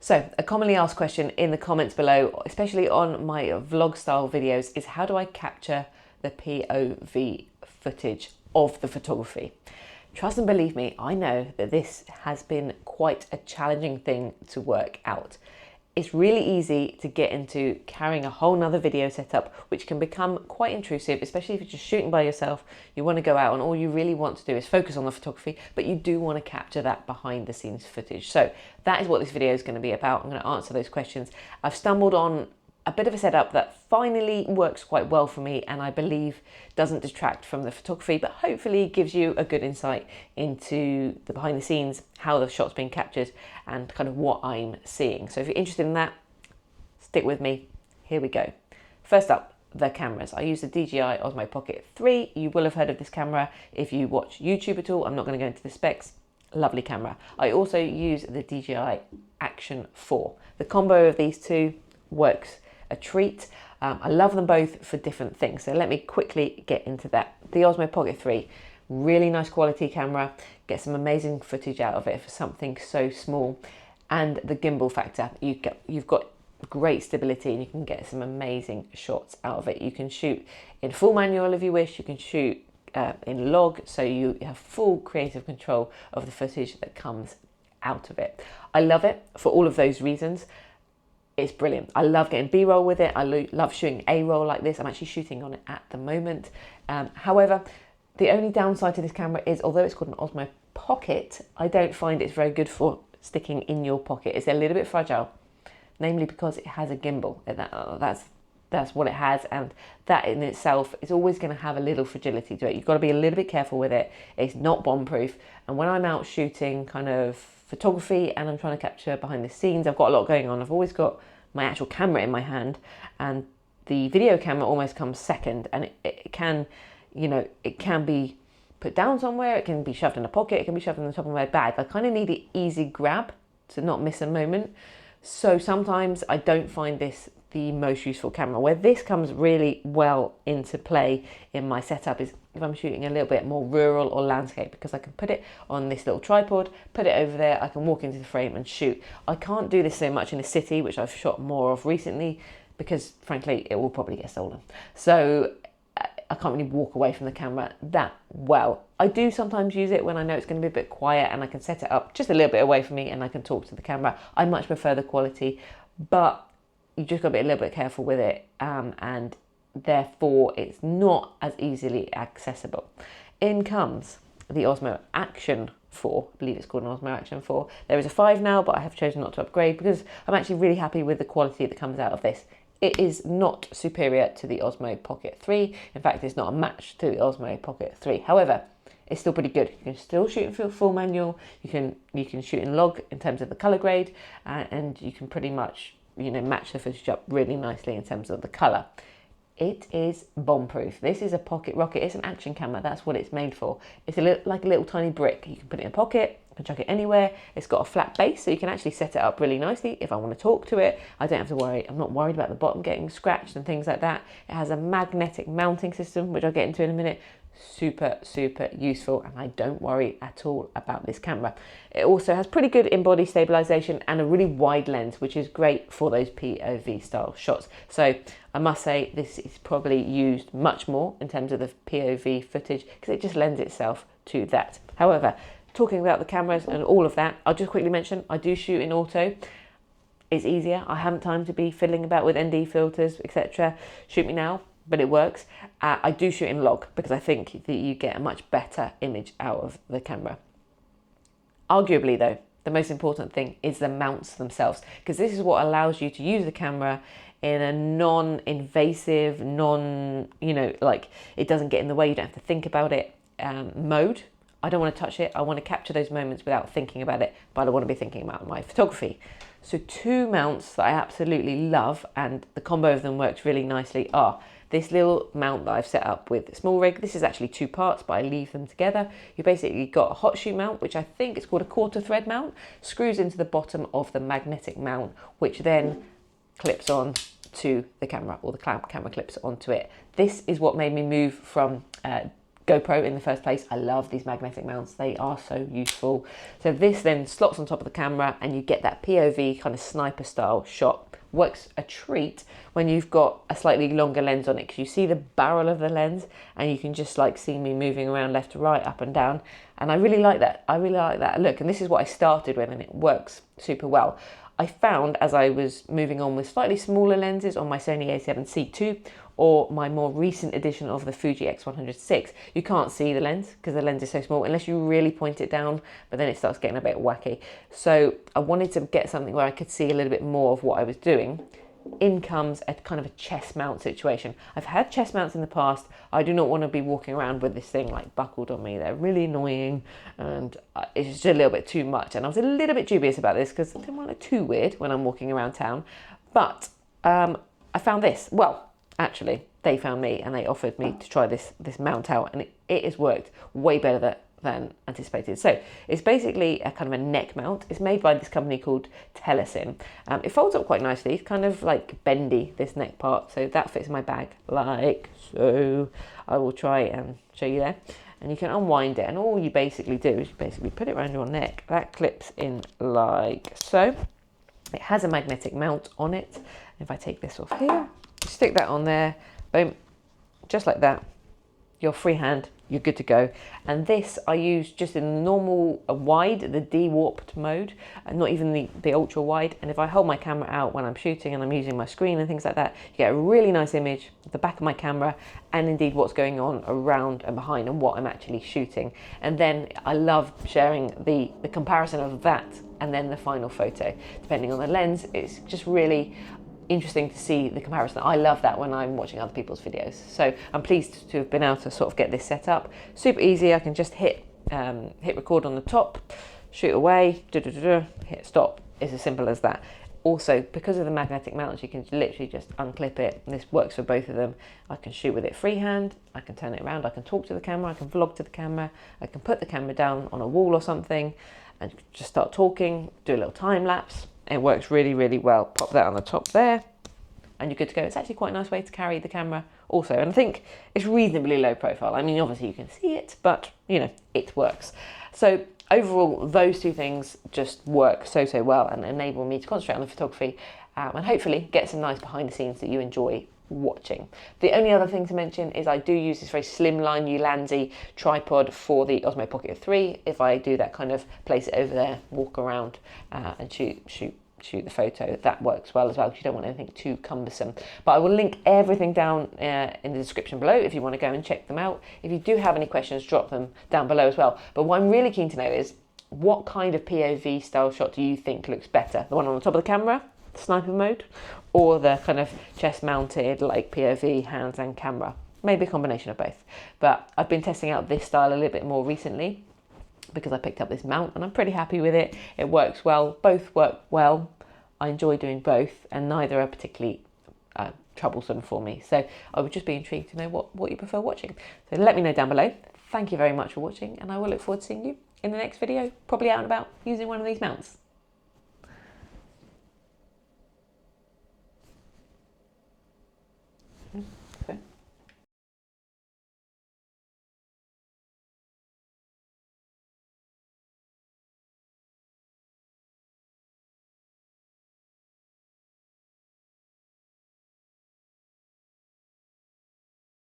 So a commonly asked question in the comments below, especially on my vlog style videos, is how do I capture the POV footage of the photography? Trust and believe me, I know that this has been quite a challenging thing to work out. It's really easy to get into carrying a whole nother video setup, which can become quite intrusive, especially if you're just shooting by yourself. You want to go out and all you really want to do is focus on the photography, but you do want to capture that behind the scenes footage. So that is what this video is going to be about. I'm going to answer those questions. I've stumbled on a bit of a setup that finally works quite well for me, and I believe doesn't detract from the photography, but hopefully gives you a good insight into the behind the scenes, how the shot's being captured, and kind of what I'm seeing. So if you're interested in that, stick with me. Here we go. First up, the cameras. I use the DJI Osmo Pocket 3. You will have heard of this camera if you watch YouTube at all. I'm not going to go into the specs. Lovely camera. I also use the DJI Action 4. The combo of these two works a treat. I love them both for different things. So let me quickly get into that. The Osmo Pocket 3, really nice quality camera. Get some amazing footage out of it for something so small. And the gimbal factor, you've got great stability and you can get some amazing shots out of it. You can shoot in full manual if you wish. You can shoot in log, so you have full creative control of the footage that comes out of it. I love it for all of those reasons. It's brilliant. I love getting B-roll with it. I love shooting A-roll like this. I'm actually shooting on it at the moment. However, the only downside to this camera is, although it's called an Osmo Pocket, I don't find it's very good for sticking in your pocket. It's a little bit fragile, namely because it has a gimbal. That's what it has, and that in itself is always going to have a little fragility to it. You've got to be a little bit careful with it. It's not bomb-proof, and when I'm out shooting kind of photography and I'm trying to capture behind the scenes, I've got a lot going on. I've always got my actual camera in my hand, and the video camera almost comes second, and it can, it can be put down somewhere, it can be shoved in a pocket, it can be shoved in the top of my bag. I kind of need an easy grab to not miss a moment. So sometimes I don't find this the most useful camera. Where this comes really well into play in my setup is if I'm shooting a little bit more rural or landscape, because I can put it on this little tripod, put it over there, I can walk into the frame and shoot. I can't do this so much in a city, which I've shot more of recently, because frankly it will probably get stolen. So I can't really walk away from the camera that well. I do sometimes use it when I know it's going to be a bit quiet and I can set it up just a little bit away from me and I can talk to the camera. I much prefer the quality, but you just got to be a little bit careful with it, and therefore it's not as easily accessible. In comes the Osmo Action 4. I believe it's called an Osmo Action 4. There is a 5 now, but I have chosen not to upgrade because I'm actually really happy with the quality that comes out of this. It is not superior to the Osmo Pocket 3. In fact, it's not a match to the Osmo Pocket 3. However, it's still pretty good. You can still shoot in full manual. You can shoot in log in terms of the color grade, and you can pretty much match the footage up really nicely in terms of the color. It is bomb-proof. This is a pocket rocket. It's an action camera. That's what it's made for. It's like a little tiny brick. You can put it in a pocket. You can chuck it anywhere. It's got a flat base, so you can actually set it up really nicely. If I want to talk to it, I don't have to worry. I'm not worried about the bottom getting scratched and things like that. It has a magnetic mounting system, which I'll get into in a minute. Super, super useful, and I don't worry at all about this camera. It also has pretty good in-body stabilization and a really wide lens, which is great for those POV style shots. So I must say this is probably used much more in terms of the POV footage because it just lends itself to that. However, talking about the cameras and all of that, I'll just quickly mention I do shoot in auto. It's easier. I haven't time to be fiddling about with ND filters, etc. Shoot me now. But it works. I do shoot in log because I think that you get a much better image out of the camera. Arguably though, the most important thing is the mounts themselves, because this is what allows you to use the camera in a non-invasive, it doesn't get in the way, you don't have to think about it mode. I don't want to touch it. I want to capture those moments without thinking about it, but I want to be thinking about my photography. So two mounts that I absolutely love, and the combo of them works really nicely, are this little mount that I've set up with small rig. This is actually two parts, but I leave them together. You basically got a hot shoe mount, which I think is called a quarter thread mount, screws into the bottom of the magnetic mount, which then clips on to the camera, or the camera clips onto it. This is what made me move from GoPro in the first place. I love these magnetic mounts. They are so useful. So this then slots on top of the camera and you get that POV kind of sniper style shot. Works a treat when you've got a slightly longer lens on it, because you see the barrel of the lens and you can just like see me moving around left to right, up and down. And I really like that. I really like that look. And this is what I started with, and it works super well. I found as I was moving on with slightly smaller lenses on my Sony a7C II or my more recent edition of the Fuji X100VI, you can't see the lens because the lens is so small unless you really point it down, but then it starts getting a bit wacky. So I wanted to get something where I could see a little bit more of what I was doing. In comes a kind of a chest mount situation. I've had chest mounts in the past. I do not want to be walking around with this thing like buckled on me. They're really annoying and it's just a little bit too much. And I was a little bit dubious about this because I didn't want it too weird when I'm walking around town. But I found this. Well, actually, they found me and they offered me to try this mount out, and it has worked way better than anticipated. So it's basically a kind of a neck mount. It's made by this company called Telesin. It folds up quite nicely. It's kind of like bendy, this neck part, so that fits in my bag like so. I will try and show you there. And you can unwind it, and all you basically do is you basically put it around your neck. That clips in like so. It has a magnetic mount on it. If I take this off here, stick that on there, boom, just like that. You're freehand, you're good to go. And this I use just in the normal wide, the de-warped mode, and not even the ultra wide. And if I hold my camera out when I'm shooting and I'm using my screen and things like that, you get a really nice image of the back of my camera and indeed what's going on around and behind and what I'm actually shooting. And then I love sharing the comparison of that and then the final photo. Depending on the lens, it's just really interesting to see the comparison. I love that when I'm watching other people's videos. So I'm pleased to have been able to sort of get this set up. Super easy. I can just hit record on the top, shoot away, hit stop. It's as simple as that. Also, because of the magnetic mounts, you can literally just unclip it. And this works for both of them. I can shoot with it freehand. I can turn it around. I can talk to the camera. I can vlog to the camera. I can put the camera down on a wall or something and just start talking, do a little time lapse. It works really, really well. Pop that on the top there and you're good to go. It's actually quite a nice way to carry the camera also. And I think it's reasonably low profile. I mean, obviously you can see it, but you know, it works. So overall, those two things just work so well and enable me to concentrate on the photography and hopefully get some nice behind the scenes that you enjoy watching. The only other thing to mention is I do use this very slimline Ulanzi tripod for the Osmo Pocket 3. If I do that kind of place it over there, walk around and shoot the photo, that works well as well because you don't want anything too cumbersome. But I will link everything down in the description below if you want to go and check them out. If you do have any questions, drop them down below as well. But what I'm really keen to know is what kind of POV style shot do you think looks better? The one on the top of the camera, sniper mode, or the kind of chest mounted like POV, hands and camera? Maybe a combination of both. But I've been testing out this style a little bit more recently because I picked up this mount and I'm pretty happy with it. It works well, both work well. I enjoy doing both and neither are particularly troublesome for me. So I would just be intrigued to know what you prefer watching. So let me know down below. Thank you very much for watching and I will look forward to seeing you in the next video, probably out and about using one of these mounts.